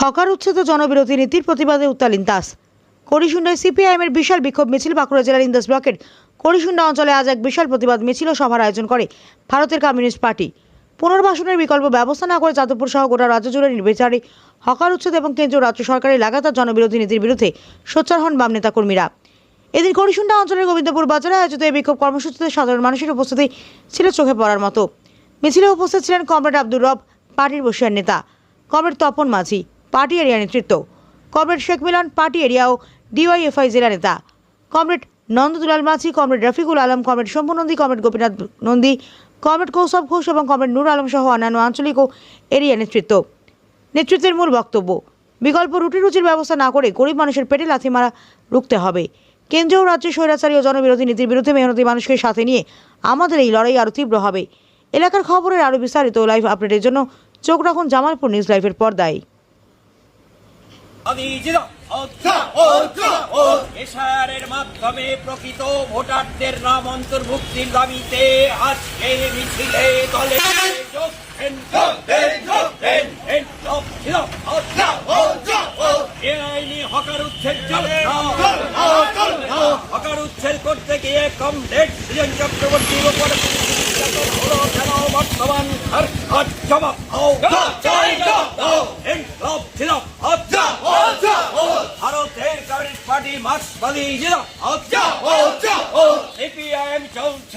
Hawker উচ্ছেদ জনবিরোধী নীতির প্রতিবাদে উত্তালিন দাস। করিশুন্ডায় সিপিআইএমের বিশাল বিক্ষোভ মিছিল। বাঁকুড়া জেলার ইন্দাস ব্লকের করিশুন্ডা অঞ্চলে আজ এক বিশাল প্রতিবাদ মিছিল ও সভার আয়োজন করে ভারতের কমিউনিস্ট পার্টি। পুনর্বাসনের বিকল্প ব্যবস্থা না করে যাদবপুর সহ গোটা রাজ্য জুড়ে নির্বিচারে হকার উচ্ছেদ এবং কেন্দ্রীয় রাজ্য সরকারের লাগাতার জনবিরোধী নীতির বিরুদ্ধে সোচ্চার হন বাম নেতা কর্মীরা। এদিন করিশুন্ডা অঞ্চলের গোবিন্দপুর বাজারে আয়োজিত এই বিক্ষোভ কর্মসূচিতে সাধারণ মানুষের উপস্থিতি ছিল চোখে পড়ার মতো। মিছিলে উপস্থিত ছিলেন কমরেড আব্দুর রব, পার্টির বসিয়ার নেতা, comrade Tapan Majhi, party area নেতৃত্ব, comrade Sheikh Milan, party area ও ডিওয়াইএফআই জেলা নেতা, comrade Nandadulal Majhi, comrade Rafiqul Alam, comrade Shambhu Nandi, comrade Gopinath Nandi, comrade Kaushab Ghosh এবং কমরেড নূর আলম সহ অন্যান্য আঞ্চলিক ও এরিয়া নেতৃত্বের মূল বক্তব্য, বিকল্প রুটির ব্যবস্থা না করে গরিব মানুষের পেটে লাথি মারা রুখতে হবে। কেন্দ্র ও রাজ্যের স্বৈরাচারী ও জনবিরোধী নীতির বিরুদ্ধে মেহনতি মানুষকে সাথে নিয়ে আমাদের এই লড়াই আরও তীব্র হবে। এলাকার খবরের আরও বিস্তারিত লাইভ আপডেটের জন্য চোখ রাখুন জামালপুর নিউজ লাইভের পর্দায়। এশারের মাধ্যমে প্রকৃত ভোটারদের নাম অন্তর্ভুক্তির দাবিতে আজকে মিছিলে দলে বেআইনি হকার উচ্ছেদ হকার উচ্ছেদ করতে গিয়ে কমরেড সৃজন চক্রবর্তীর উপর হলো কেন বর্তমান জবাব ভারতের কমিউনিস্ট পার্টি মার্ক্সবাদী সিপিআইএম চলছে